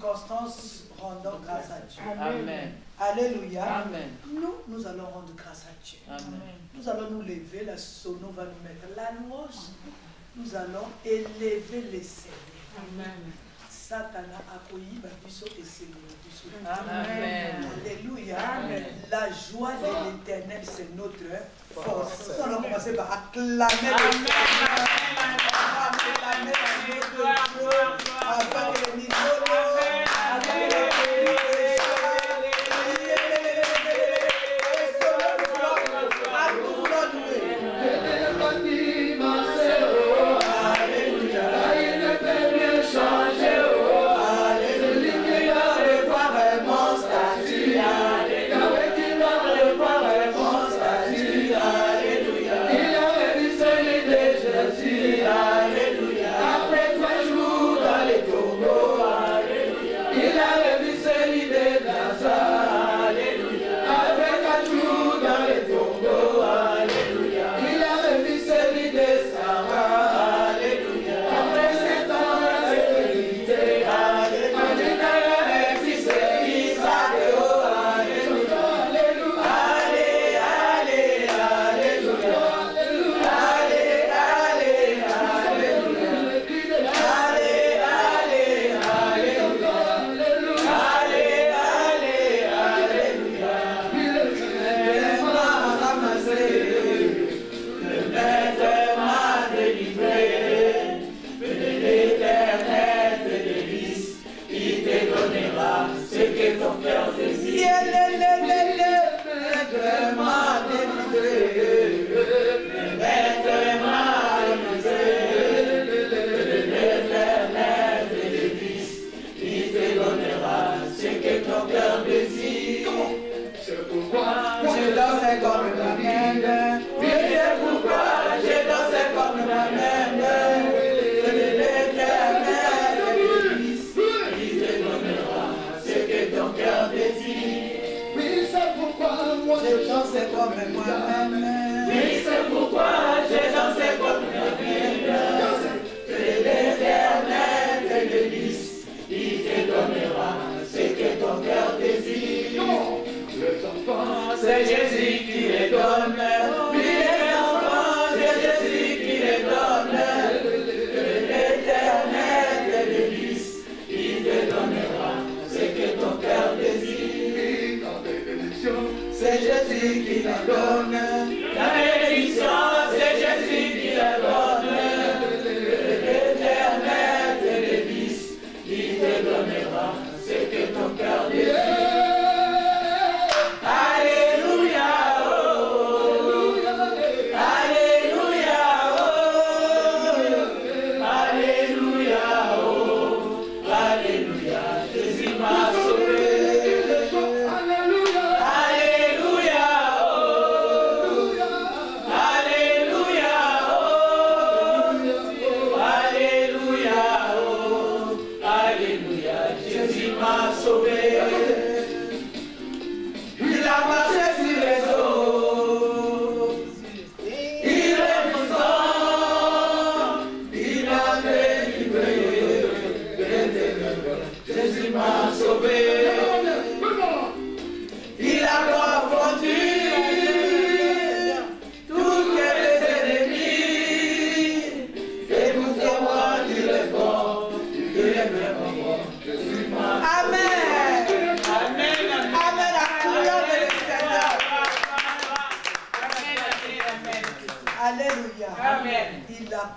circonstances, rendons grâce à Dieu. Amen. Alléluia. Amen. Nous allons rendre grâce à Dieu. Amen. Nous allons nous lever, la sono va nous mettre la louange. Nous allons élever les Seigneurs. Amen. Satana accueilli Babiso et Seigneur. Amen. Alléluia. Amen. La joie de l'Éternel, c'est notre force. Nous allons commencer par acclamer le Seigneur. Acclamer la Dieu de Dieu. Afin que les millions c'est Jésus qui les donne. Oui, les enfants, c'est Jésus qui les donne. L'Éternel te bénisse, il te donnera ce que ton cœur désire. C'est Jésus qui la donne. La bénédiction, c'est Jésus qui la donne. L'Éternel te bénisse, il te donnera ce que ton cœur désire.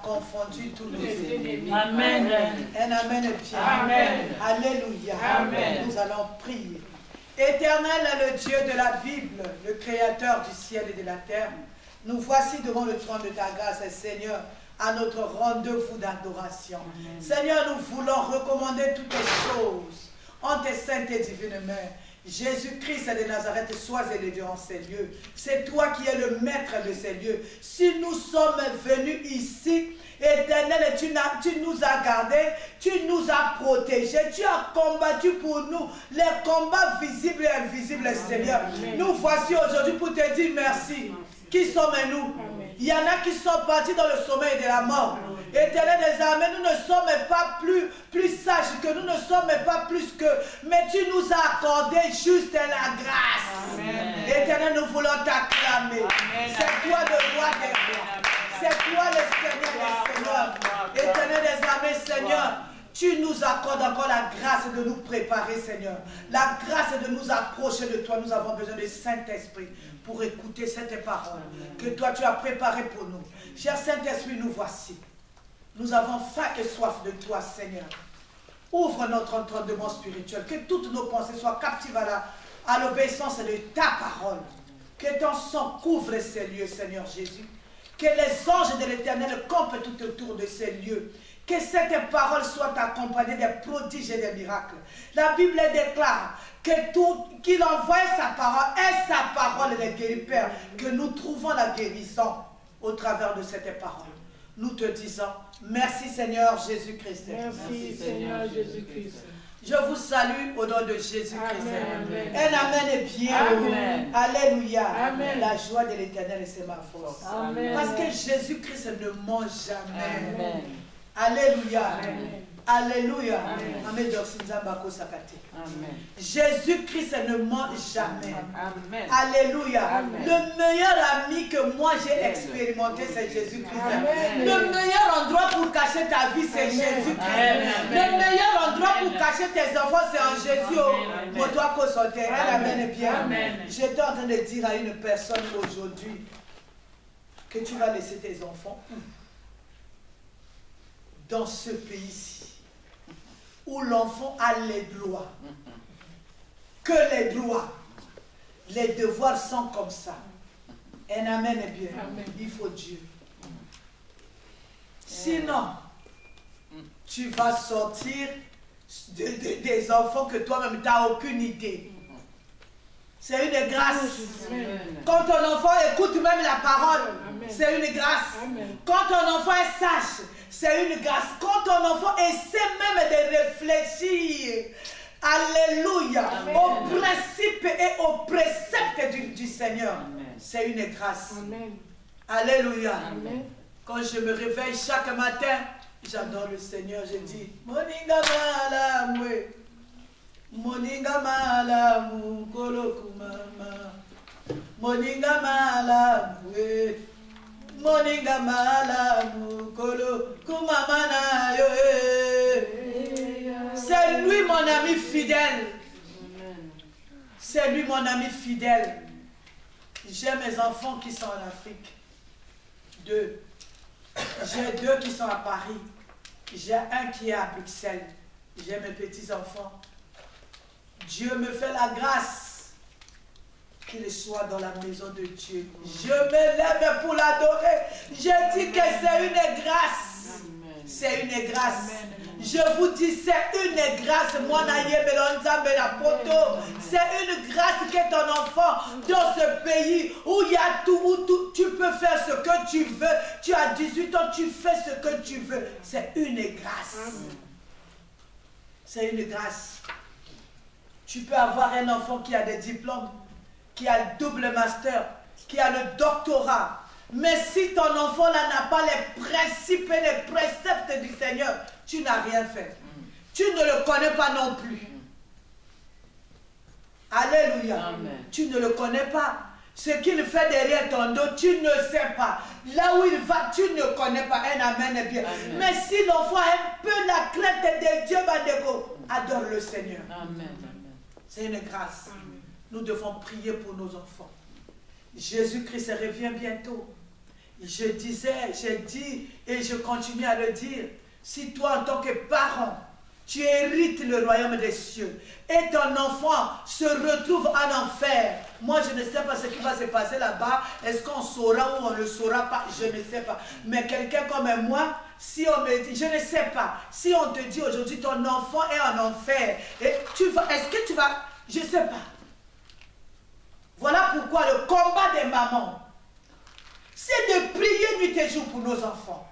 Confondu tous nos ennemis. Amen. Un amen est bien. Amen. Alléluia. Amen. Nous allons prier. Éternel est le Dieu de la Bible, le créateur du ciel et de la terre. Nous voici devant le trône de ta grâce, Seigneur, à notre rendez-vous d'adoration. Seigneur, nous voulons recommander toutes les choses en tes saintes et divines mains. Jésus-Christ de Nazareth, sois élevé en ces lieux. C'est toi qui es le maître de ces lieux. Si nous sommes venus ici, Éternel, tu nous as gardés, tu nous as protégés, tu as combattu pour nous les combats visibles et invisibles, Seigneur. Nous voici aujourd'hui pour te dire merci. Qui sommes-nous? Il y en a qui sont partis dans le sommeil de la mort. Éternel des armées, nous ne sommes pas plus sages que nous ne sommes pas plus que, mais tu nous as accordé juste la grâce. Éternel, nous voulons t'acclamer. C'est toi le roi des rois. C'est toi le Seigneur des seigneurs. Éternel des armées, Seigneur, tu nous accordes encore la grâce de nous préparer, Seigneur. La grâce de nous approcher de toi. Nous avons besoin du Saint-Esprit pour écouter cette parole que toi tu as préparée pour nous. Cher Saint-Esprit, nous voici. Nous avons faim et soif de toi, Seigneur. Ouvre notre entendement spirituel. Que toutes nos pensées soient captives à l'obéissance de ta parole. Que ton sang couvre ces lieux, Seigneur Jésus. Que les anges de l'Éternel campent tout autour de ces lieux. Que cette parole soit accompagnée des prodiges et des miracles. La Bible déclare qu'il envoie sa parole et sa parole les guérit, Père. Que nous trouvons la guérison au travers de cette parole. Nous te disons, merci Seigneur Jésus-Christ. Merci Seigneur Jésus-Christ. Je vous salue au nom de Jésus-Christ. Amen. Un amen est bien. Amen. Alléluia. Amen. La joie de l'Éternel, c'est ma force. Amen. Parce que Jésus-Christ ne ment jamais. Amen. Alléluia. Amen. Alléluia. Amen. Jésus-Christ ne ment jamais. Amen. Alléluia. Amen. Le meilleur ami que moi j'ai expérimenté, c'est Jésus-Christ. Amen. Le meilleur endroit pour cacher ta vie, c'est Jésus-Christ. Le meilleur endroit pour cacher tes enfants, c'est en Jésus. Mon doigt qu'on sortait. Amen est bien. Amen. J'étais en train de dire à une personne aujourd'hui que tu vas laisser tes enfants où? Dans ce pays-ci, où l'enfant a les droits, que les droits, les devoirs sont comme ça. Un amen est bien. Amen. Il faut Dieu. Sinon, tu vas sortir des enfants que toi-même, tu n'as aucune idée. C'est une grâce. Amen. Quand ton enfant écoute même la parole, c'est une grâce. Amen. Quand ton enfant est sage, c'est une grâce. Quand ton enfant essaie même de réfléchir, alléluia, au principe et au précepte du Seigneur, c'est une grâce. Amen. Alléluia. Amen. Quand je me réveille chaque matin, j'adore le Seigneur, je dis, Moninga malamwe, Moninga malamu kolokumama, Moninga malamwe, Moninga malamu kolokumama na yo. C'est lui mon ami fidèle. C'est lui mon ami fidèle. J'ai mes enfants qui sont en Afrique. Deux. J'ai deux qui sont à Paris. J'ai un qui est à Bruxelles. J'ai mes petits-enfants. Dieu me fait la grâce qu'il soit dans la maison de Dieu. Je me lève pour l'adorer. Je dis que c'est une grâce. C'est une grâce. Je vous dis, c'est une grâce. C'est une grâce que ton enfant, dans ce pays où il y a tout, où tu peux faire ce que tu veux. Tu as 18 ans, tu fais ce que tu veux. C'est une grâce. C'est une grâce. Tu peux avoir un enfant qui a des diplômes, qui a le double master, qui a le doctorat. Mais si ton enfant là n'a pas les principes et les préceptes du Seigneur, tu n'as rien fait. Tu ne le connais pas non plus. Alléluia. Amen. Tu ne le connais pas. Ce qu'il fait derrière ton dos, tu ne sais pas. Là où il va, tu ne connais pas. Un amen est bien. Amen. Mais si l'enfant a un peu la crainte de Dieu, adore le Seigneur. Amen. C'est une grâce. Nous devons prier pour nos enfants. Jésus-Christ revient bientôt. J'ai dit et je continue à le dire. Si toi, en tant que parent, tu hérites le royaume des cieux et ton enfant se retrouve en enfer, moi je ne sais pas ce qui va se passer là-bas. Est-ce qu'on saura ou on ne le saura pas? Je ne sais pas. Mais quelqu'un comme moi, si on me dit, je ne sais pas, si on te dit aujourd'hui ton enfant est en enfer, et est-ce que tu vas, je ne sais pas. Voilà pourquoi le combat des mamans, c'est de prier nuit et jour pour nos enfants.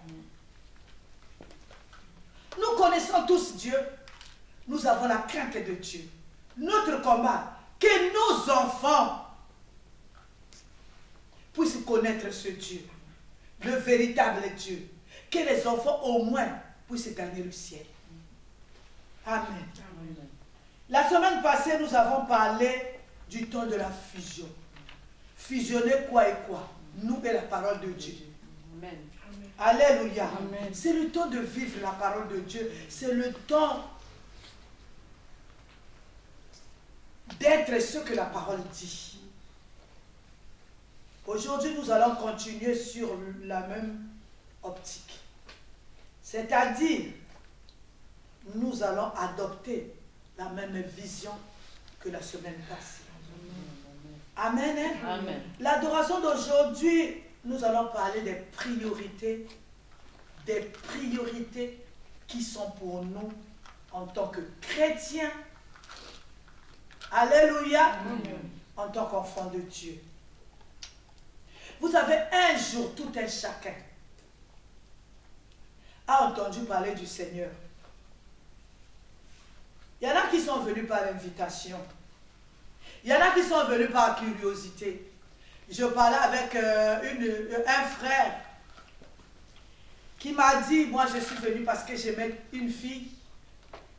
Nous connaissons tous Dieu. Nous avons la crainte de Dieu. Notre combat, que nos enfants puissent connaître ce Dieu, le véritable Dieu. que les enfants au moins puissent gagner le ciel. Amen. Amen. La semaine passée, nous avons parlé du temps de la fusion. Fusionner quoi et quoi? Nous et la parole de Dieu. Amen. Alléluia. Amen. C'est le temps de vivre la parole de Dieu. C'est le temps d'être ce que la parole dit. Aujourd'hui, nous allons continuer sur la même optique. C'est-à-dire, nous allons adopter la même vision que la semaine passée. Amen. Hein? Amen. L'adoration d'aujourd'hui, nous allons parler des priorités qui sont pour nous en tant que chrétiens. Alléluia. Amen. En tant qu'enfants de Dieu. Vous avez un jour, tout un chacun a entendu parler du Seigneur. Il y en a qui sont venus par invitation. Il y en a qui sont venus par curiosité. Je parlais avec un frère qui m'a dit, moi je suis venu parce que j'aimais une fille.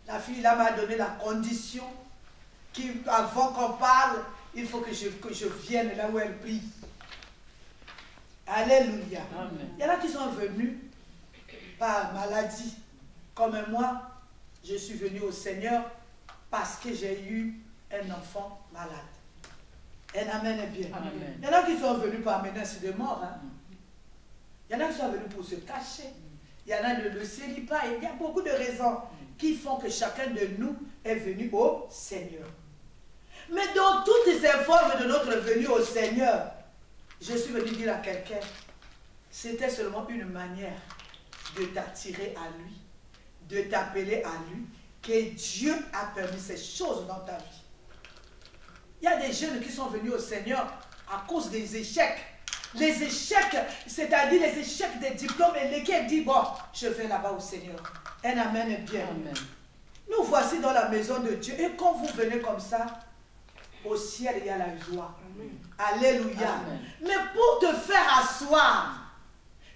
La fille là m'a donné la condition qu'avant qu'on parle, il faut que je vienne là où elle prie. Alléluia. Amen. Il y en a qui sont venus par maladie. Comme moi, je suis venu au Seigneur parce que j'ai eu un enfant malade. Un amen est bien. Amen. Il y en a qui sont venus par menace de mort. Hein. Il y en a qui sont venus pour se cacher. Il y en a le célibat. Il y a beaucoup de raisons qui font que chacun de nous est venu au Seigneur. Mais dans toutes ces formes de notre venue au Seigneur, je suis venu dire à quelqu'un, c'était seulement une manière de t'attirer à lui, de t'appeler à lui, que Dieu a permis ces choses dans ta vie. Il y a des jeunes qui sont venus au Seigneur à cause des échecs. Les échecs, c'est-à-dire les échecs des diplômes, et lesquels disent, bon, je vais là-bas au Seigneur. Un amen est bien. Amen. Nous voici dans la maison de Dieu. Et quand vous venez comme ça, au ciel, il y a la joie. Amen. Alléluia. Amen. Mais pour te faire asseoir,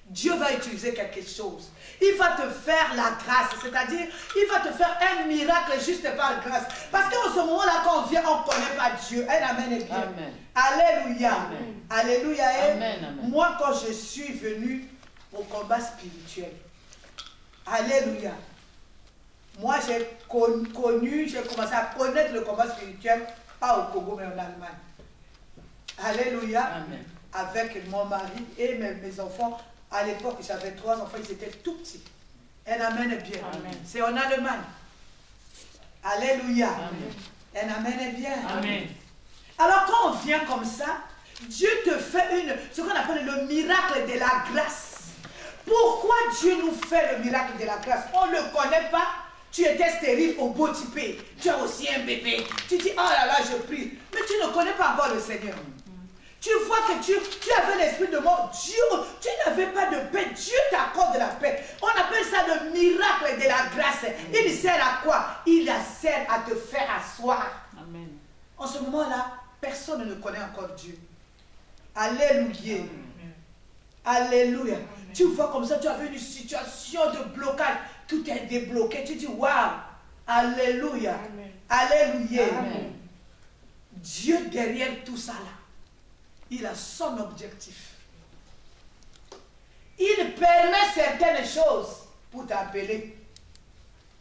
Dieu va utiliser quelque chose. Il va te faire la grâce, c'est-à-dire, il va te faire un miracle juste par grâce. Parce qu'en ce moment-là, quand on vient, on ne connaît pas Dieu. Un amen est bien. Amen. Alléluia. Amen. Alléluia. Amen, amen. Moi, quand je suis venu au combat spirituel, alléluia. Moi, j'ai commencé à connaître le combat spirituel, pas au Congo, mais en Allemagne. Alléluia. Amen. Avec mon mari et mes enfants. À l'époque, j'avais 3 enfants, ils étaient tout petits. Un amen est bien. Amen. C'est en Allemagne. Alléluia. Amen. Un amen est bien. Amen. Alors quand on vient comme ça, Dieu te fait ce qu'on appelle le miracle de la grâce. Pourquoi Dieu nous fait le miracle de la grâce? On ne le connaît pas. Tu étais stérile au beau typé. Tu as aussi un bébé. Tu dis, oh là là, je prie. Mais tu ne connais pas encore le Seigneur. Tu vois que tu avais l'esprit de mort. Dieu, tu n'avais pas de paix. Dieu t'accorde la paix. On appelle ça le miracle de la grâce. Il sert à quoi? Il sert à te faire asseoir. Amen. En ce moment-là, personne ne connaît encore Dieu. Alléluia. Alléluia. Tu vois comme ça, tu avais une situation de blocage. Tout est débloqué. Tu dis, waouh. Alléluia. Alléluia. Amen. Dieu derrière tout ça là, il a son objectif. Il permet certaines choses pour t'appeler.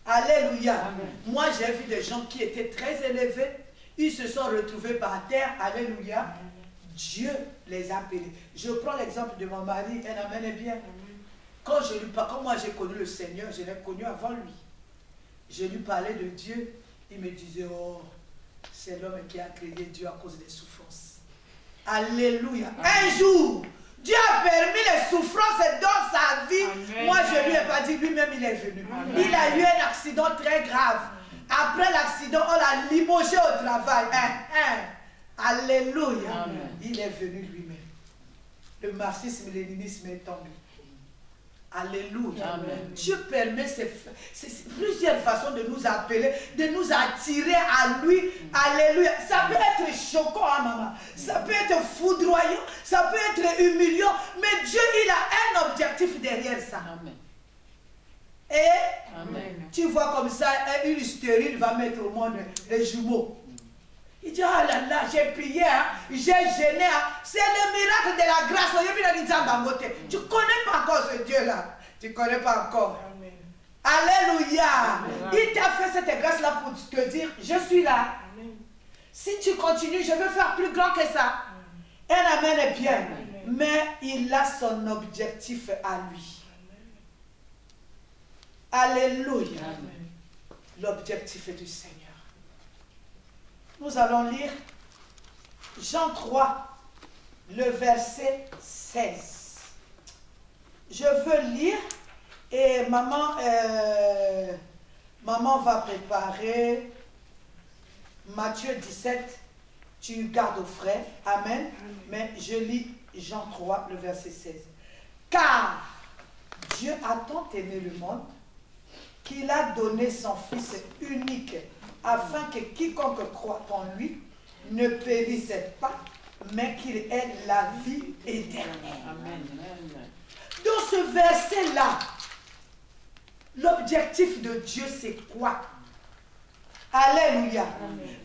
Alléluia. Amen. Moi, j'ai vu des gens qui étaient très élevés. Ils se sont retrouvés par terre. Alléluia. Dieu les a appelés. Je prends l'exemple de mon mari. Un amen est bien. Quand moi j'ai connu le Seigneur, je l'ai connu avant lui. Je lui parlais de Dieu. Il me disait, oh, c'est l'homme qui a créé Dieu à cause des souffrances. Alléluia. Un jour, Dieu a permis les souffrances dans sa vie. Amen. Moi, je ne lui ai pas dit, lui-même, il est venu. Amen. Il a eu un accident très grave. Après l'accident, on l'a limogé au travail. Alléluia. Amen. Il est venu lui-même. Le marxisme, le léninisme est tombé. Alléluia. Amen. Dieu permet plusieurs façons de nous appeler, de nous attirer à lui. Alléluia. Ça peut être choquant, hein, maman. Ça peut être foudroyant. Ça peut être humiliant. Mais Dieu, il a un objectif derrière ça. Amen. Et Amen. tu vois comme ça, une stérile va mettre au monde les jumeaux. Il dit, ah là là, j'ai prié, hein, j'ai gêné. Hein. C'est le miracle de la grâce. Tu ne connais pas encore ce Dieu-là. Tu ne connais pas encore. Amen. Alléluia. Amen. Il t'a fait cette grâce-là pour te dire, je suis là. Amen. Si tu continues, je veux faire plus grand que ça. Un amen est bien. Amen. Mais il a son objectif à lui. Alléluia. Amen. L'objectif est du Seigneur. Nous allons lire Jean 3, le verset 16. Je veux lire et maman va préparer Matthieu 17. Tu gardes au frais. Amen. Mais je lis Jean 3, le verset 16. Car Dieu a tant aimé le monde qu'il a donné son Fils unique afin que quiconque croit en lui ne périsse pas, mais qu'il ait la vie éternelle. Amen. Dans ce verset-là, l'objectif de Dieu, c'est quoi? Alléluia.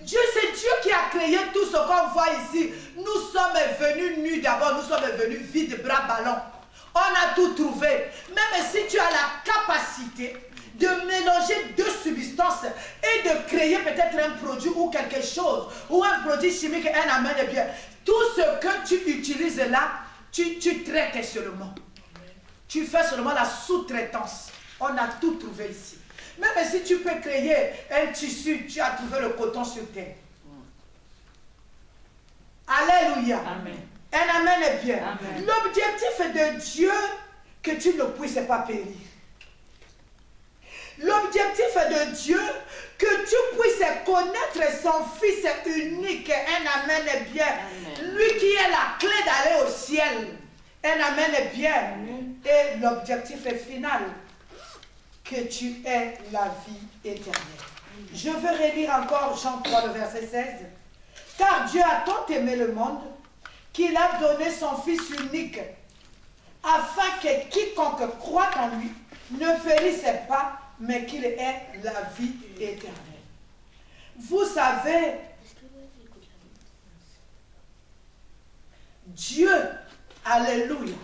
Dieu, c'est Dieu qui a créé tout ce qu'on voit ici. Nous sommes venus nus d'abord, nous sommes venus vides, bras ballants. On a tout trouvé. Même si tu as la capacité de mélanger deux substances et de créer peut-être un produit ou quelque chose, ou un produit chimique, un amen de bien. Tout ce que tu utilises là, tu traites seulement. Tu fais seulement la sous-traitance. On a tout trouvé ici. Même si tu peux créer un tissu, tu as trouvé le coton sur terre. Alléluia. Amen. Un amen est bien. Amen. L'objectif de Dieu, que tu ne puisses pas périr. L'objectif de Dieu, que tu puisses connaître son Fils unique. Un amen est bien. Amen. Lui qui est la clé d'aller au ciel. Un amen est bien. Amen. Et l'objectif est final. Que tu aies la vie éternelle. Je veux relire encore Jean 3, le verset 16. Car Dieu a tant aimé le monde qu'il a donné son Fils unique, afin que quiconque croit en lui ne périsse pas, mais qu'il ait la vie éternelle. Vous savez, Dieu, alléluia,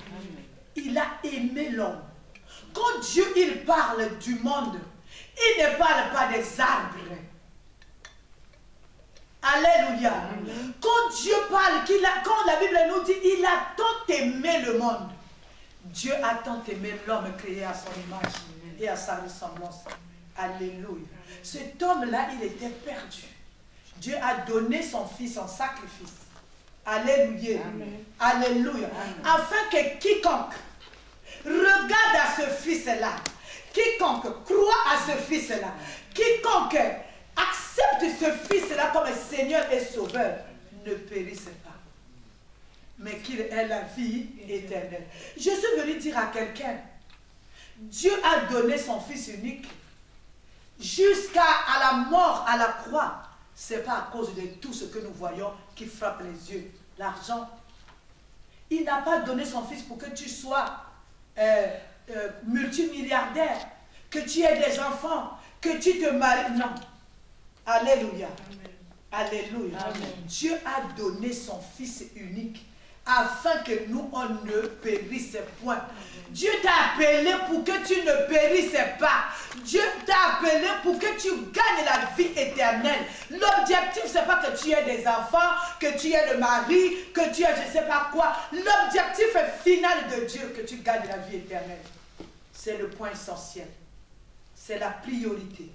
il a aimé l'homme. Quand Dieu il parle du monde, il ne parle pas des arbres. Alléluia. Quand Dieu parle, quand la Bible nous dit, il a tant aimé le monde. Dieu a tant aimé l'homme créé à son image et à sa ressemblance. Alléluia. Cet homme-là, il était perdu. Dieu a donné son Fils en sacrifice. Alléluia. Amen. Alléluia. Amen. Afin que quiconque regarde à ce Fils-là, quiconque croit à ce Fils-là, quiconque accepte ce Fils-là comme Seigneur et Sauveur, ne périsse pas, mais qu'il ait la vie éternelle. Je suis venu dire à quelqu'un, Dieu a donné son Fils unique jusqu'à la mort à la croix. Ce n'est pas à cause de tout ce que nous voyons qui frappe les yeux, l'argent. Il n'a pas donné son Fils pour que tu sois multimilliardaire, que tu aies des enfants, que tu te maries. Non. Alléluia. Amen. Alléluia. Amen. Dieu a donné son Fils unique afin que nous, on ne périsse point. Dieu t'a appelé pour que tu ne périsses pas. Dieu t'a appelé pour que tu gagnes la vie éternelle. L'objectif, ce n'est pas que tu aies des enfants, que tu aies le mari, que tu aies je ne sais pas quoi. L'objectif final de Dieu, que tu gagnes la vie éternelle. C'est le point essentiel. C'est la priorité.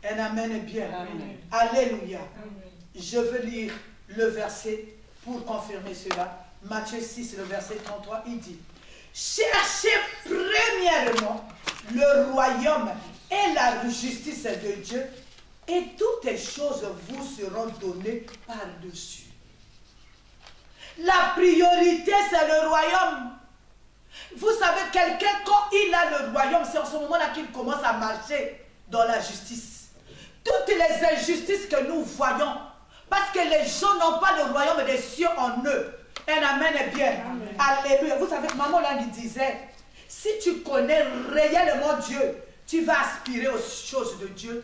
Un amen est bien. Amen. Alléluia. Amen. Je veux lire le verset pour confirmer cela. Matthieu 6, le verset 33, il dit: cherchez premièrement le royaume et la justice de Dieu, et toutes les choses vous seront données par-dessus. La priorité, c'est le royaume. Vous savez, quelqu'un, quand il a le royaume, c'est en ce moment-là qu'il commence à marcher dans la justice. Toutes les injustices que nous voyons, parce que les gens n'ont pas le royaume des cieux en eux. Un amen est bien. Amen. Alléluia. Vous savez, maman là lui disait, si tu connais réellement Dieu, tu vas aspirer aux choses de Dieu.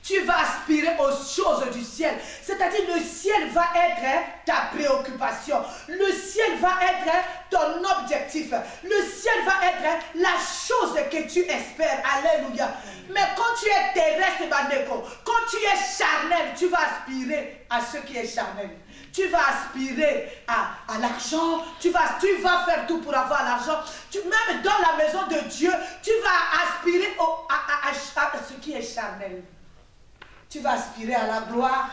Tu vas aspirer aux choses du ciel. C'est-à-dire le ciel va être ta préoccupation. Le ciel va être ton objectif. Le ciel va être la chose que tu espères. Alléluia. Mais quand tu es terrestre, Bandeko, quand tu es charnel, tu vas aspirer à ce qui est charnel. Tu vas aspirer à l'argent. Tu vas faire tout pour avoir l'argent. Même dans la maison de Dieu, tu vas aspirer à ce qui est charnel. Tu vas aspirer à la gloire.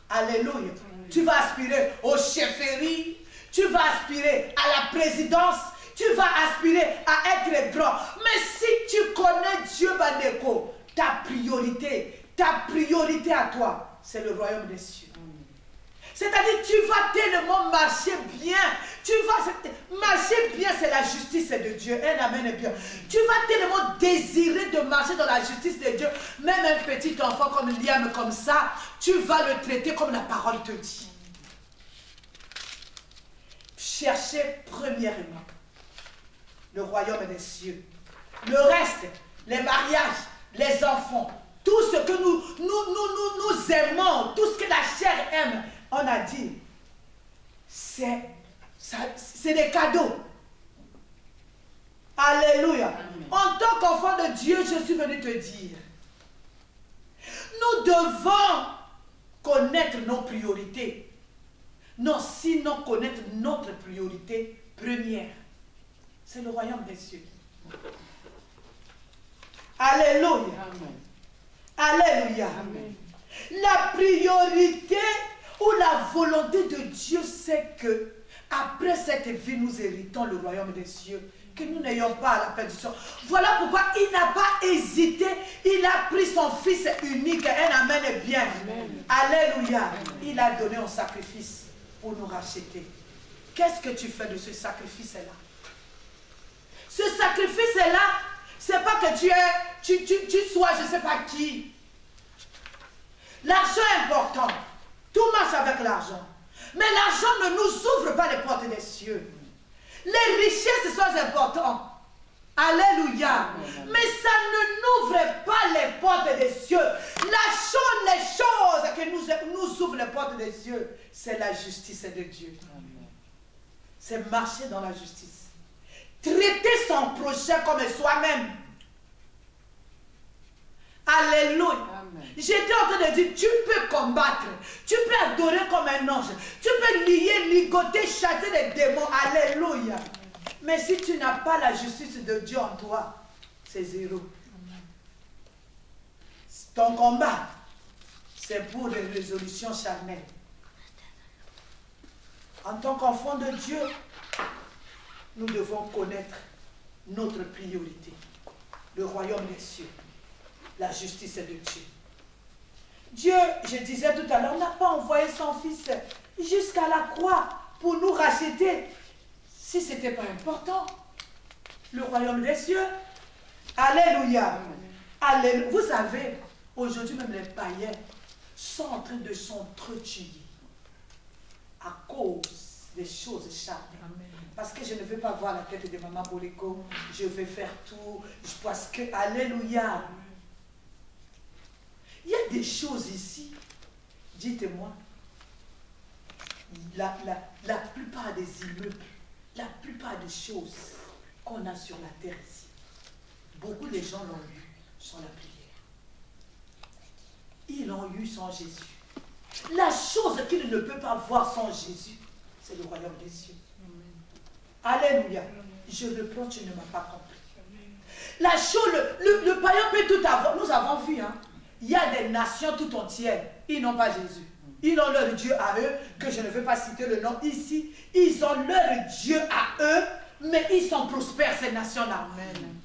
Alléluia. Tu vas aspirer aux chefferies. Tu vas aspirer à la présidence. Tu vas aspirer à être grand. Mais si tu connais Dieu, Bandeko, ta priorité à toi, c'est le royaume des cieux. C'est-à-dire tu vas tellement marcher bien. Marcher bien, c'est la justice de Dieu. Un amen est bien. Tu vas tellement désirer de marcher dans la justice de Dieu. Même un petit enfant comme Liam, comme ça, tu vas le traiter comme la parole te dit. Cherchez premièrement le royaume des cieux. Le reste, les mariages, les enfants, tout ce que nous aimons, tout ce que la chair aime, on a dit, c'est des cadeaux. Alléluia. Amen. En tant qu'enfant de Dieu, je suis venu te dire, nous devons connaître nos priorités. Non, sinon connaître notre priorité première. C'est le royaume des cieux. Alléluia. Amen. Alléluia. Amen. La priorité ou la volonté de Dieu, c'est que après cette vie, nous héritons le royaume des cieux, que nous n'ayons pas à la perdition. Voilà pourquoi il n'a pas hésité, il a pris son fils unique, un amen est bien. Amen. Alléluia. Amen. Il a donné un sacrifice pour nous racheter. Qu'est-ce que tu fais de ce sacrifice-là? Ce sacrifice-là, c'est pas que tu sois je ne sais pas qui. L'argent est important. Tout marche avec l'argent. Mais l'argent ne nous ouvre pas les portes des cieux. Les richesses sont importantes. Alléluia. Mais ça ne nous ouvre pas les portes des cieux. Les choses qui nous ouvrent les portes des cieux, c'est la justice de Dieu. C'est marcher dans la justice. Traiter son prochain comme soi-même. Alléluia. J'étais en train de dire, tu peux combattre, tu peux adorer comme un ange, tu peux lier, ligoter, chasser les démons. Alléluia. Mais si tu n'as pas la justice de Dieu en toi, c'est zéro. Ton combat, c'est pour des résolutions charnelles. En tant qu'enfant de Dieu, nous devons connaître notre priorité, le royaume des cieux, la justice de Dieu. Dieu, je disais tout à l'heure, n'a pas envoyé son fils jusqu'à la croix pour nous racheter si ce n'était pas important. Le royaume des cieux. Alléluia. Alléluia. Vous savez, aujourd'hui même les païens sont en train de s'entretuer à cause des choses charnelles. Parce que je ne veux pas voir la tête de maman Boléko. Je vais faire tout. Parce que, alléluia. Il y a des choses ici, dites-moi, la plupart des immeubles, la plupart des choses qu'on a sur la terre ici, beaucoup de gens l'ont eu sans la prière. Ils l'ont eu sans Jésus. La chose qu'ils ne peuvent pas voir sans Jésus, c'est le royaume des cieux. Alléluia. Je reprends, tu ne m'as pas compris. La chose, le païen peut tout avoir. Nous avons vu, hein. Il y a des nations tout entières, ils n'ont pas Jésus. Ils ont leur Dieu à eux, que je ne veux pas citer le nom ici. Ils ont leur Dieu à eux, mais ils sont prospères, ces nations-là.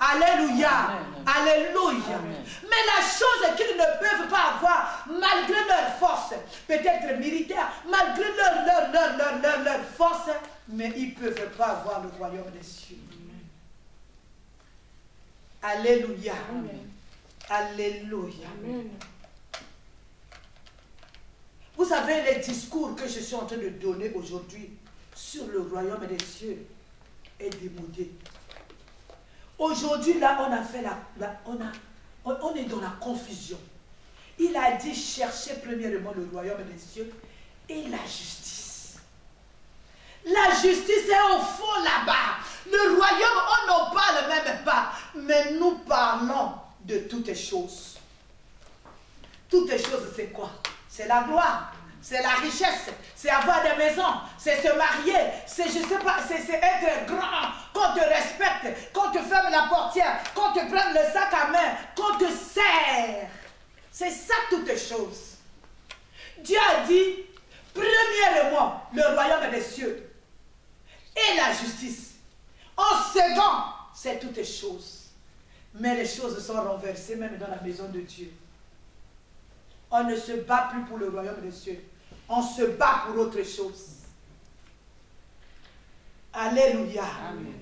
Alléluia. Amen. Alléluia. Amen. Mais la chose qu'ils ne peuvent pas avoir, malgré leur force, peut-être militaire, malgré leur force, mais ils ne peuvent pas avoir le royaume des cieux. Alléluia. Amen. Alléluia. Amen. Vous savez, les discours que je suis en train de donner aujourd'hui sur le royaume des cieux est démodé. Aujourd'hui, là, on a fait on est dans la confusion. Il a dit chercher premièrement le royaume des cieux et la justice. La justice est au fond là-bas. Le royaume, on n'en parle même pas. Mais nous parlons de toutes choses. Toutes choses, c'est quoi? C'est la gloire. C'est la richesse, c'est avoir des maisons, c'est se marier, c'est, je sais pas, c'est être grand, qu'on te respecte, qu'on te ferme la portière, qu'on te prenne le sac à main, qu'on te serre. C'est ça toutes choses. Dieu a dit, premièrement, le royaume des cieux et la justice. En second, c'est toutes choses. Mais les choses sont renversées même dans la maison de Dieu. On ne se bat plus pour le royaume des cieux. On se bat pour autre chose. Alléluia. Amen.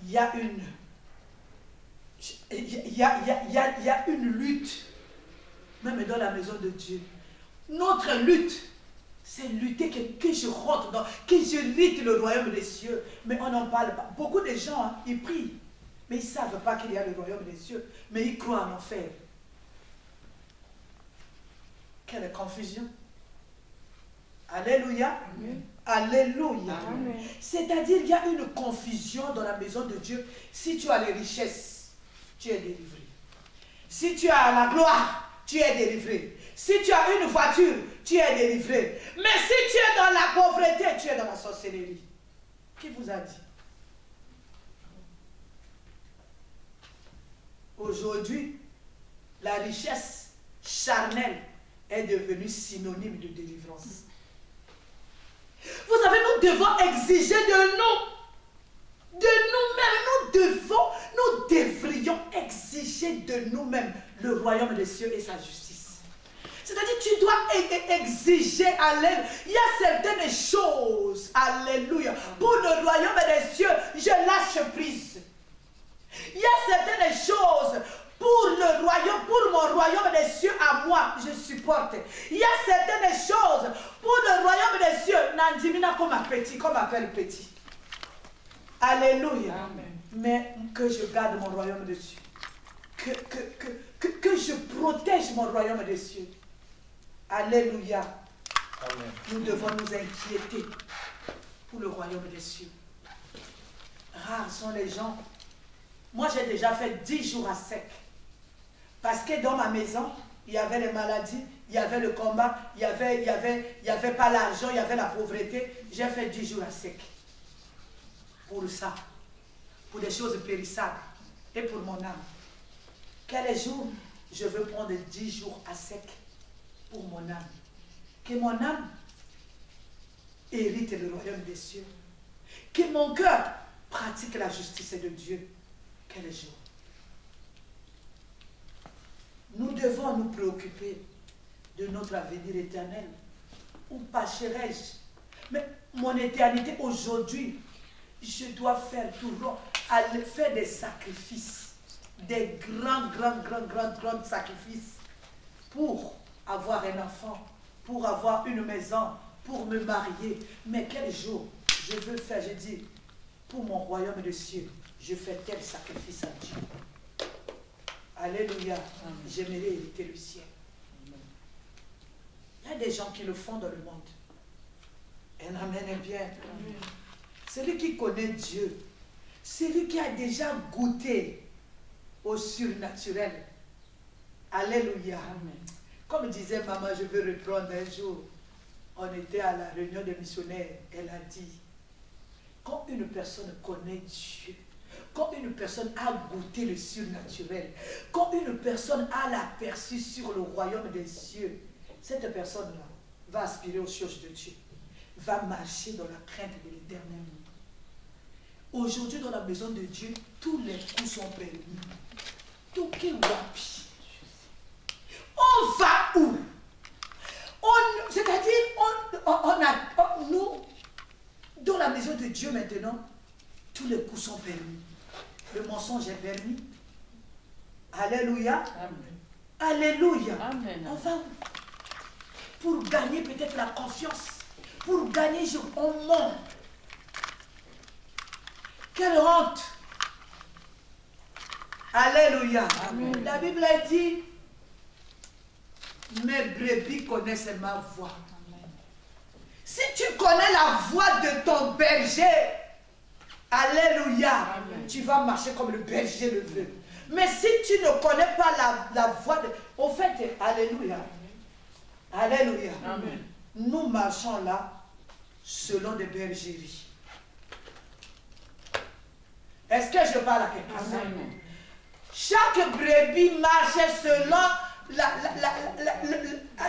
Il y a une lutte, même dans la maison de Dieu. Notre lutte, c'est lutter que je rentre dans, que j'hérite le royaume des cieux. Mais on n'en parle pas. Beaucoup de gens, hein, ils prient, mais ils ne savent pas qu'il y a le royaume des cieux. Mais ils croient en enfer. Quelle confusion. Alléluia. Amen. Alléluia. C'est-à-dire qu'il y a une confusion dans la maison de Dieu. Si tu as les richesses, tu es délivré. Si tu as la gloire, tu es délivré. Si tu as une voiture, tu es délivré. Mais si tu es dans la pauvreté, tu es dans la sorcellerie. Qui vous a dit? Aujourd'hui, la richesse charnelle est devenue synonyme de délivrance. Vous savez, nous devons exiger de nous-mêmes, nous devrions exiger de nous-mêmes le royaume des cieux et sa justice. C'est-à-dire, tu dois exiger, alléluia. Il y a certaines choses, alléluia. Pour le royaume des cieux, je lâche prise. Il y a certaines choses pour le royaume, pour mon royaume des cieux à moi, je supporte. Il y a certaines choses pour le royaume des cieux, Nandimina comme appelle petit. Alléluia. Amen. Mais que je garde mon royaume des cieux. Que je protège mon royaume des cieux. Alléluia. Amen. Nous devons nous inquiéter pour le royaume des cieux. Rares sont les gens. Moi, j'ai déjà fait 10 jours à sec. Parce que dans ma maison, il y avait les maladies, il y avait le combat, il n'y avait pas l'argent, il y avait la pauvreté. J'ai fait 10 jours à sec. Pour ça. Pour des choses périssables. Et pour mon âme. Quel jour je veux prendre 10 jours à sec pour mon âme. Que mon âme hérite le royaume des cieux. Que mon cœur pratique la justice de Dieu. Quel jour? Nous devons nous préoccuper de notre avenir éternel. Où passerai-je? Mais mon éternité aujourd'hui, je dois faire tout rond, aller faire des sacrifices, des grands sacrifices pour avoir un enfant, pour avoir une maison, pour me marier. Mais quel jour je veux faire, je dis, pour mon royaume des cieux, je fais tel sacrifice à Dieu. Alléluia. J'aimerais hériter le ciel. Il y a des gens qui le font dans le monde. Un amen est bien. Amen. Celui qui connaît Dieu, celui qui a déjà goûté au surnaturel. Alléluia. Amen. Comme disait maman, je veux reprendre un jour. On était à la réunion des missionnaires. Elle a dit, quand une personne connaît Dieu, quand une personne a goûté le surnaturel, quand une personne a l'aperçu sur le royaume des cieux, cette personne-là va aspirer aux choses de Dieu, va marcher dans la crainte de l'Éternel. Aujourd'hui, dans la maison de Dieu, tous les coups sont permis. Tout qui wapi. On va où? C'est-à-dire, nous, dans la maison de Dieu maintenant, tous les coups sont permis. Le mensonge est permis. Alléluia. Amen. Alléluia. Amen. On va où? Pour gagner peut-être la confiance. Pour gagner, on ment. Quelle honte. Alléluia. Amen. La Bible dit, mes brebis connaissent ma voix. Si tu connais la voix de ton berger, alléluia, Amen. tu vas marcher comme le berger le veut. Mais si tu ne connais pas la voix de... Au fait, alléluia. Alléluia. Amen. Nous marchons là selon des bergeries. Est-ce que je parle à quelqu'un? Amen. Chaque brebis marche selon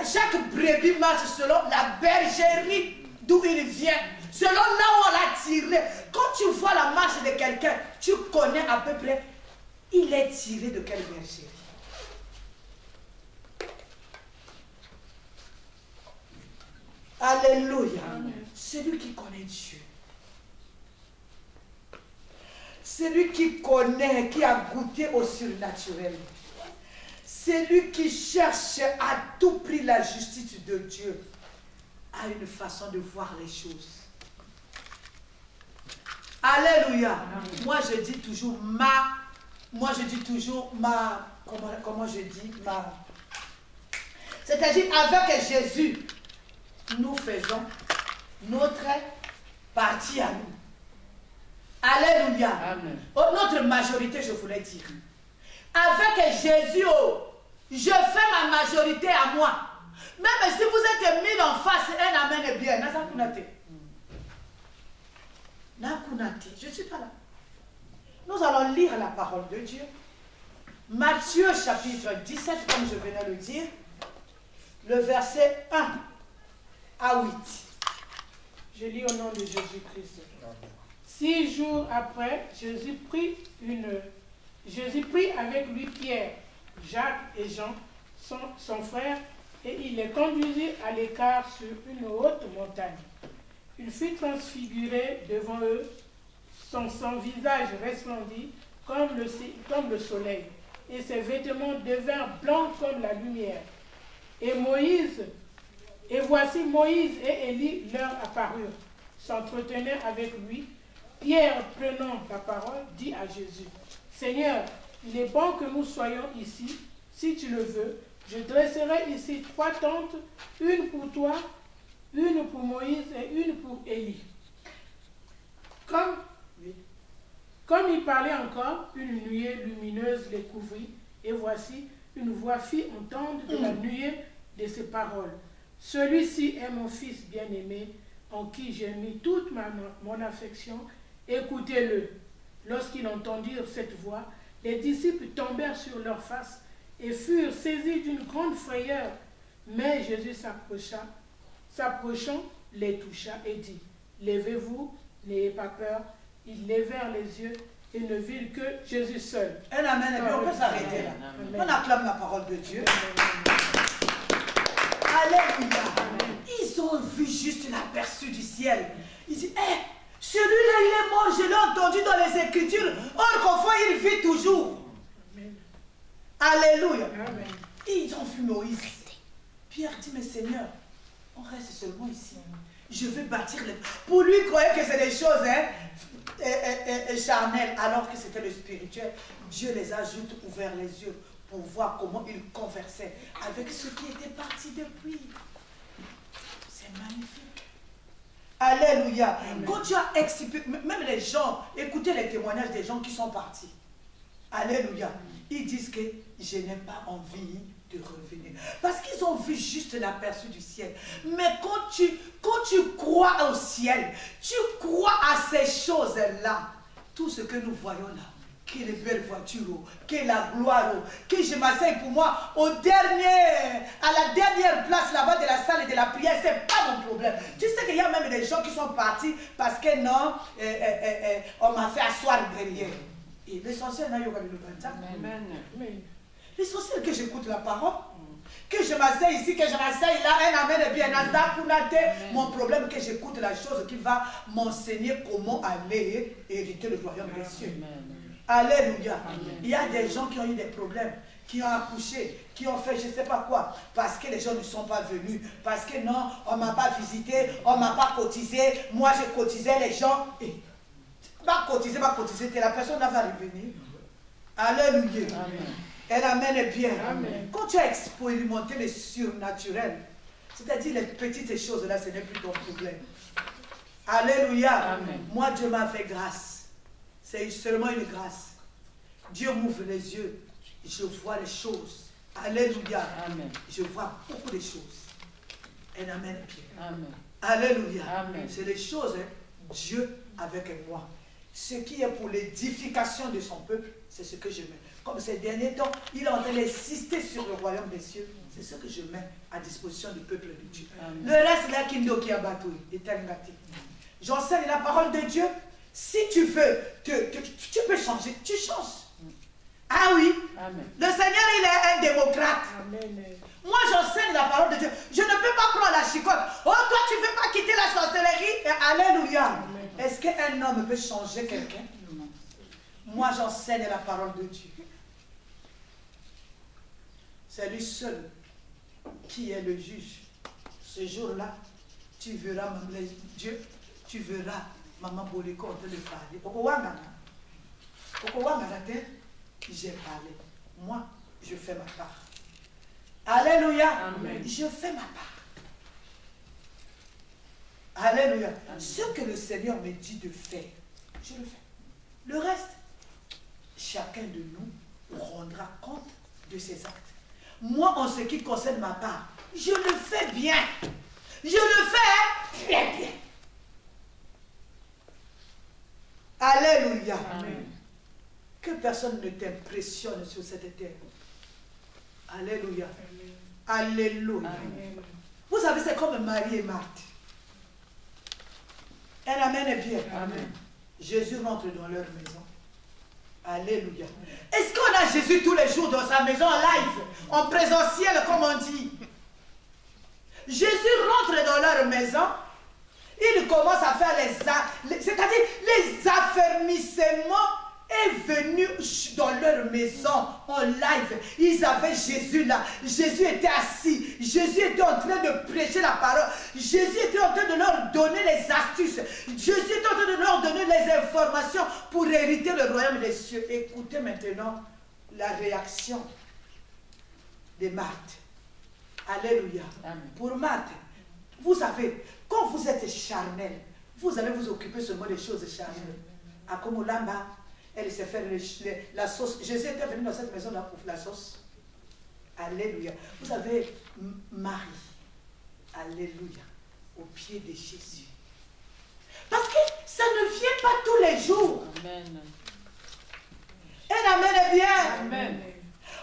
chaque brebis marche selon la bergerie d'où il vient, selon là où on l'a tiré. Quand tu vois la marche de quelqu'un, tu connais à peu près, il est tiré de quelle bergerie. Alléluia. Celui qui connaît Dieu. Celui qui connaît, qui a goûté au surnaturel. Celui qui cherche à tout prix la justice de Dieu a une façon de voir les choses. Alléluia. Amen. Moi je dis toujours comment je dis c'est-à-dire avec Jésus, nous faisons notre partie à nous. Alléluia. Amen. Oh, notre majorité, je voulais dire. Avec Jésus, je fais ma majorité à moi. Même si vous êtes mis en face, un amen est bien. Je ne suis pas là. Nous allons lire la parole de Dieu. Matthieu chapitre 17, comme je venais de le dire, le verset 1 à 8. Je lis au nom de Jésus-Christ. 6 jours après, Jésus prit avec lui Pierre, Jacques et Jean, son frère, et il les conduisit à l'écart sur une haute montagne. Il fut transfiguré devant eux, son visage resplendit comme le soleil, et ses vêtements devinrent blancs comme la lumière. Et voici Moïse et Élie leur apparurent, s'entretenaient avec lui. Pierre, prenant la parole, dit à Jésus, « Seigneur, il est bon que nous soyons ici. Si tu le veux, je dresserai ici 3 tentes, une pour toi, une pour Moïse et une pour Élie. » Comme il parlait encore, une nuée lumineuse les couvrit, et voici, une voix fit entendre de la nuée de ces paroles. « Celui-ci est mon fils bien-aimé, en qui j'ai mis toute mon affection. Écoutez-le. » Lorsqu'ils entendirent cette voix, les disciples tombèrent sur leurs faces et furent saisis d'une grande frayeur. Mais Jésus s'approchant, les toucha et dit, « Levez-vous, n'ayez pas peur. » Ils levèrent les yeux et ne virent que Jésus seul. Un amen. Et puis on peut s'arrêter là. Amen. On acclame la parole de Dieu. Alléluia. Ils ont vu juste l'aperçu du ciel. Ils disent, celui-là il est mort, je l'ai entendu dans les Écritures. Or qu'au fond il vit toujours. Amen. Alléluia. Amen. Ils ont vu Moïse. Pierre dit, mais Seigneur, on reste seulement ici. Je vais bâtir les... Pour lui, il croyait que c'est des choses charnelles, alors que c'était le spirituel. Dieu les a juste ouvert les yeux pour voir comment ils conversaient avec ceux qui étaient partis depuis. C'est magnifique. Alléluia. Amen. Quand tu as expliqué, même les gens, écoutez les témoignages des gens qui sont partis. Alléluia. Ils disent que je n'ai pas envie de revenir. Parce qu'ils ont vu juste l'aperçu du ciel. Mais quand tu crois au ciel, tu crois à ces choses-là. Tout ce que nous voyons là, que les belles voitures, que la gloire, que je m'asseye pour moi à la dernière place là-bas de la salle et de la prière, c'est pas mon problème. Tu sais qu'il y a même des gens qui sont partis parce que non, on m'a fait asseoir derrière. Et l'essentiel, n'a pas de Amen. Amen. l'essentiel que j'écoute la parole, que je m'asseye ici, que je m'asseye là, un amen et bien, mon problème que j'écoute la chose qui va m'enseigner comment aller hériter le royaume des cieux. Amen. Alléluia. Amen. Il y a des gens qui ont eu des problèmes, qui ont accouché, qui ont fait je ne sais pas quoi, parce que les gens ne sont pas venus, parce que non, on ne m'a pas visité, on ne m'a pas cotisé, moi je cotisais les gens. Et, pas cotiser, la personne va revenir. Alléluia. Amen. Elle amène bien. Amen. Quand tu as expérimenté le surnaturel, c'est-à-dire les petites choses là, ce n'est plus ton problème. Alléluia. Amen. Moi, Dieu m'a fait grâce. C'est seulement une grâce. Dieu m'ouvre les yeux. Je vois les choses. Alléluia. Amen. Je vois beaucoup de choses. Elle amène bien. Amen. Alléluia. Amen. C'est les choses, hein, Dieu avec moi. Ce qui est pour l'édification de son peuple, c'est ce que je mets. Comme ces derniers temps, il est en train d'insister sur le royaume des cieux. C'est ce que je mets à disposition du peuple de Dieu. Amen. Le reste, là, Kindo qui a battu, éternité. J'enseigne la parole de Dieu. Si tu veux, tu peux changer, tu changes. Ah oui, Amen. le Seigneur, il est un démocrate. Amen. Moi, j'enseigne la parole de Dieu. Je ne peux pas prendre la chicotte. Oh, toi, tu ne veux pas quitter la sorcellerie. Et alléluia. Est-ce qu'un homme peut changer quelqu'un? Moi, j'enseigne la parole de Dieu. C'est lui seul qui est le juge. Ce jour-là, tu verras, Dieu, tu verras Maman Boliko en train de parler. J'ai parlé. Moi, je fais ma part. Alléluia. Amen. Je fais ma part. Alléluia. Amen. Ce que le Seigneur me dit de faire, je le fais. Le reste, chacun de nous rendra compte de ses actes. Moi, en ce qui concerne ma part, je le fais bien. Je le fais très bien. Alléluia. Amen. Que personne ne t'impressionne sur cette terre. Alléluia. Alléluia. Amen. Vous savez, c'est comme Marie et Marthe. Elle amène bien. Amen. Jésus rentre dans leur maison. Alléluia. Est-ce qu'on a Jésus tous les jours dans sa maison en live, en présentiel, comme on dit? Jésus rentre dans leur maison. Il commence à faire c'est-à-dire les affermissements est venu dans leur maison en live. Ils avaient Jésus là. Jésus était assis. Jésus était en train de prêcher la parole. Jésus était en train de leur donner les astuces. Jésus était en train de leur donner les informations pour hériter le royaume des cieux. Écoutez maintenant la réaction de Marthe. Alléluia. Amen. Pour Marthe, vous savez, quand vous êtes charnel, vous allez vous occuper seulement des choses charnelles. À Komolamba, elle s'est fait la sauce. Jésus était venu dans cette maison-là pour la sauce. Alléluia. Vous avez Marie. Alléluia. Au pied de Jésus. Parce que ça ne vient pas tous les jours. Amen. Elle amène bien. Amen.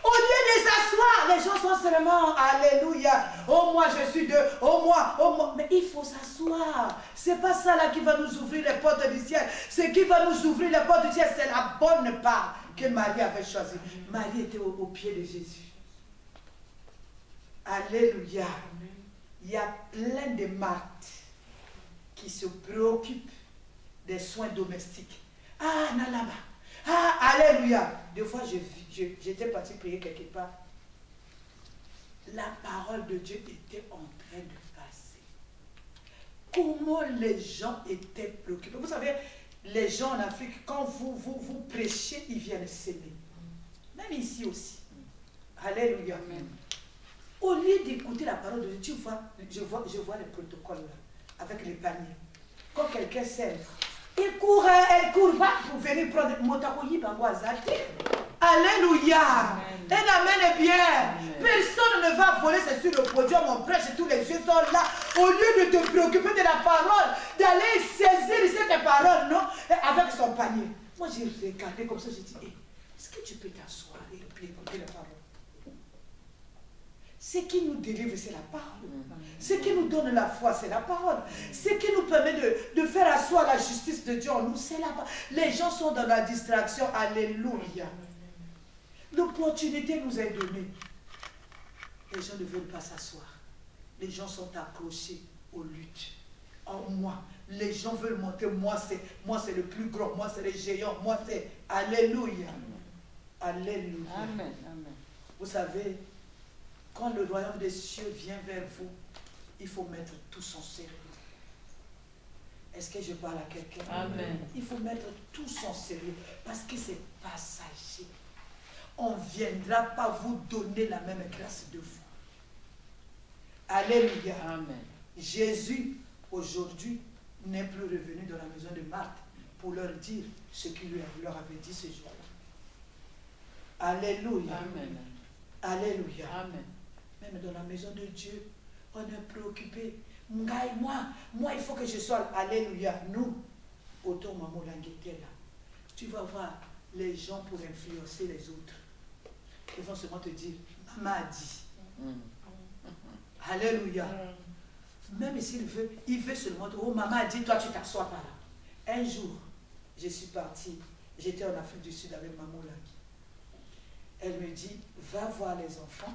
Au lieu de s'asseoir, les gens sont seulement, alléluia, oh moi je suis de, oh moi, mais il faut s'asseoir. C'est pas ça là qui va nous ouvrir les portes du ciel. Ce qui va nous ouvrir les portes du ciel, c'est la bonne part que Marie avait choisie. Marie était au pied de Jésus. Alléluia. Il y a plein de Marthes qui se préoccupent des soins domestiques. Ah, Nalaba. Ah, alléluia. Des fois, j'étais partie prier quelque part. La parole de Dieu était en train de passer. Comment les gens étaient préoccupés. Vous savez, les gens en Afrique, quand vous prêchez, ils viennent s'aimer. Même ici aussi. Alléluia. Amen. Au lieu d'écouter la parole de Dieu, tu vois, je vois les protocoles là, avec les paniers. Quand quelqu'un sème, elle court pas pour venir prendre Motakoyi Bangwazati. Alléluia. Elle amène bien. Amen. Personne ne va voler, c'est sur le podium, on prêche et tous les yeux sont là. Au lieu de te préoccuper de la parole, d'aller saisir cette parole, non, avec son panier. Moi, j'ai regardé comme ça, j'ai dit, est-ce que tu peux t'asseoir et puis écouter la parole? Ce qui nous délivre, c'est la parole. Ce qui nous donne la foi, c'est la parole. Ce qui nous permet de faire asseoir la justice de Dieu en nous, c'est la parole. Les gens sont dans la distraction. Alléluia. L'opportunité nous est donnée. Les gens ne veulent pas s'asseoir. Les gens sont accrochés aux luttes. En moi, les gens veulent monter. Moi, c'est le plus grand. Moi, c'est le géant. Moi, c'est... Alléluia. Alléluia. Amen. Amen. Vous savez, quand le royaume des cieux vient vers vous, il faut mettre tout son sérieux. Est-ce que je parle à quelqu'un? Amen. Il faut mettre tout son sérieux parce que c'est passager. on ne viendra pas vous donner la même grâce de vous. Alléluia. Amen. Jésus, aujourd'hui, n'est plus revenu dans la maison de Marthe pour leur dire ce qu'il leur avait dit ce jour-là. Alléluia. Amen. Alléluia. Amen. Même dans la maison de Dieu, on est préoccupé. Moi, il faut que je sois. Alléluia. Nous, autant maman Langueté là, tu vas voir les gens pour influencer les autres. Ils vont seulement te dire, maman a dit. Alléluia. Même s'il veut, il veut seulement dire, oh maman a dit, toi tu t'assois par là. Un jour, je suis partie, j'étais en Afrique du Sud avec maman Langueté. Elle me dit, va voir les enfants.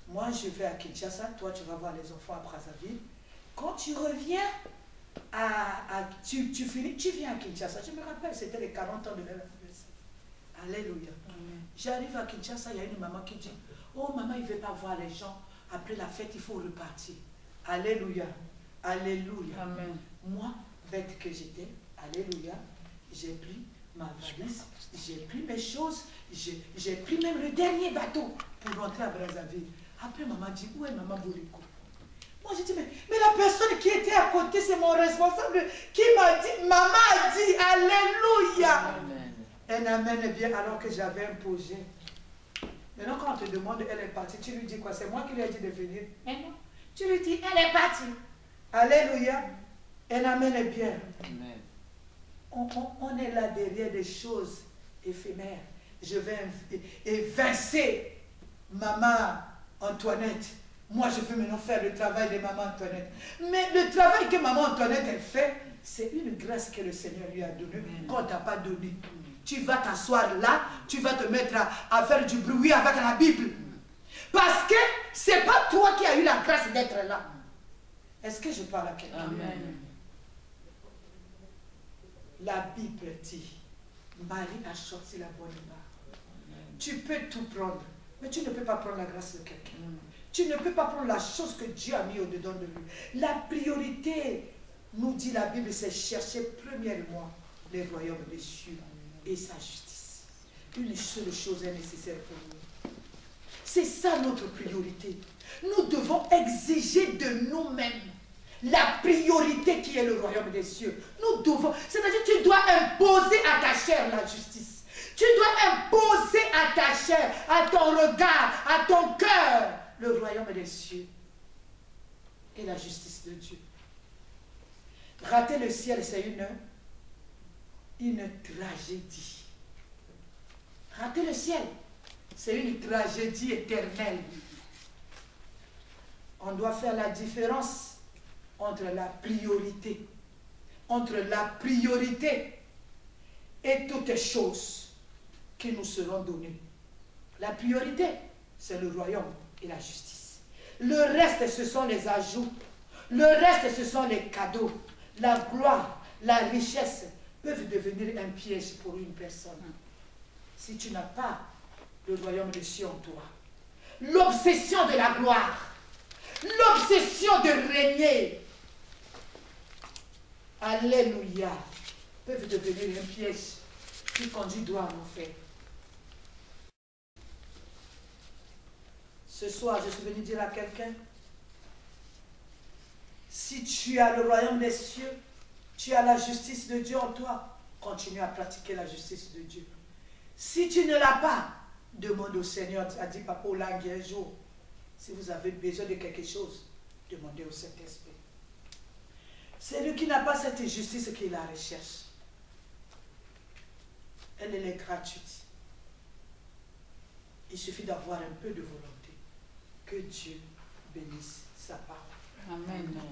Moi, je vais à Kinshasa, toi, tu vas voir les enfants à Brazzaville. Quand tu reviens, tu viens à Kinshasa. Je me rappelle, c'était les 40 ans de leur anniversaire. Alléluia. J'arrive à Kinshasa, il y a une maman qui dit, oh, maman, il ne veut pas voir les gens. Après la fête, il faut repartir. Alléluia. Alléluia. Amen. Moi, bête que j'étais, alléluia, j'ai pris ma valise, j'ai pris mes choses, j'ai pris même le dernier bateau pour rentrer à Brazzaville. Après, maman dit, où est maman Boliko? Moi, j'ai dit, mais la personne qui était à côté, c'est mon responsable qui m'a dit, maman a dit, alléluia. Amen. Un amen bien alors que j'avais un projet. Maintenant, quand on te demande, elle est partie, tu lui dis quoi? C'est moi qui lui ai dit de venir. Mais non. Tu lui dis, elle est partie. Alléluia. Un amen bien. Amen. On est là derrière des choses éphémères. Je vais évincer maman Antoinette. Moi, je veux maintenant faire le travail de maman Antoinette. Mais le travail que maman Antoinette a fait, c'est une grâce que le Seigneur lui a donnée, qu'on ne t'a pas donnée. Tu vas t'asseoir là, tu vas te mettre à faire du bruit avec la Bible. Parce que ce n'est pas toi qui as eu la grâce d'être là. Est-ce que je parle à quelqu'un? Amen. La Bible dit, Marie a sorti la bonne part. Tu peux tout prendre, mais tu ne peux pas prendre la grâce de quelqu'un. Tu ne peux pas prendre la chose que Dieu a mis au-dedans de lui. La priorité, nous dit la Bible, c'est chercher premièrement les royaumes des cieux et sa justice. Une seule chose est nécessaire pour nous. C'est ça notre priorité. Nous devons exiger de nous-mêmes la priorité qui est le royaume des cieux. Nous devons, c'est-à-dire tu dois imposer à ta chair la justice. Tu dois imposer à ta chair, à ton regard, à ton cœur, le royaume des cieux et la justice de Dieu. Rater le ciel, c'est une tragédie. Rater le ciel, c'est une tragédie éternelle. On doit faire la différence entre la priorité et toutes les choses qui nous seront données. La priorité, c'est le royaume et la justice. Le reste, ce sont les ajouts. Le reste, ce sont les cadeaux. La gloire, la richesse peuvent devenir un piège pour une personne. Si tu n'as pas le royaume des cieux en toi, l'obsession de la gloire, l'obsession de régner, alléluia, peuvent devenir un piège qui conduit droit à l'enfer. Ce soir, je suis venu dire à quelqu'un, si tu as le royaume des cieux, tu as la justice de Dieu en toi, continue à pratiquer la justice de Dieu. Si tu ne l'as pas, demande au Seigneur, a dit Papa Olangue un jour, si vous avez besoin de quelque chose, demandez au Saint-Esprit. C'est lui qui n'a pas cette justice qui la recherche. Elle est gratuite. Il suffit d'avoir un peu de volonté. Que Dieu bénisse sa parole. Amen. Amen.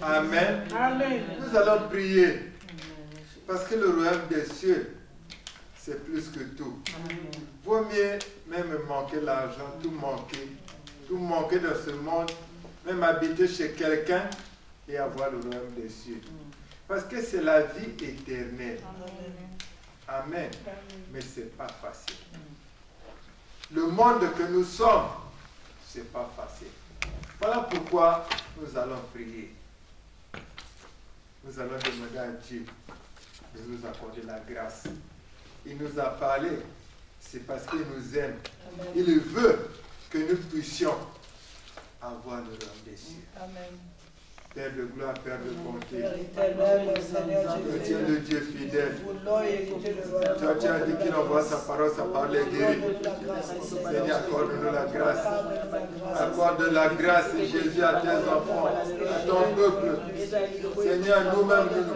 Amen. Amen. Nous allons prier. Parce que le royaume des cieux, c'est plus que tout. Vaut mieux même manquer l'argent, tout manquer dans ce monde, même habiter chez quelqu'un et avoir le royaume des cieux. Parce que c'est la vie éternelle. Amen. Mais ce n'est pas facile. Le monde que nous sommes, ce n'est pas facile. Voilà pourquoi nous allons prier. Nous allons demander à Dieu de nous accorder la grâce. Il nous a parlé, c'est parce qu'il nous aime. Il veut que nous puissions avoir le royaume des cieux. Amen. Père de gloire, Père de bonté, Père éternel, Seigneur Dieu Jésus, de Dieu fidèle. nous voulons hériter le royaume. Toi, tu as dit qu'il envoie sa parole, sa parole est guérie. Seigneur, accorde-nous la grâce. Accorde la grâce, Jésus, à tes enfants, à ton peuple. Seigneur, nous-mêmes, nous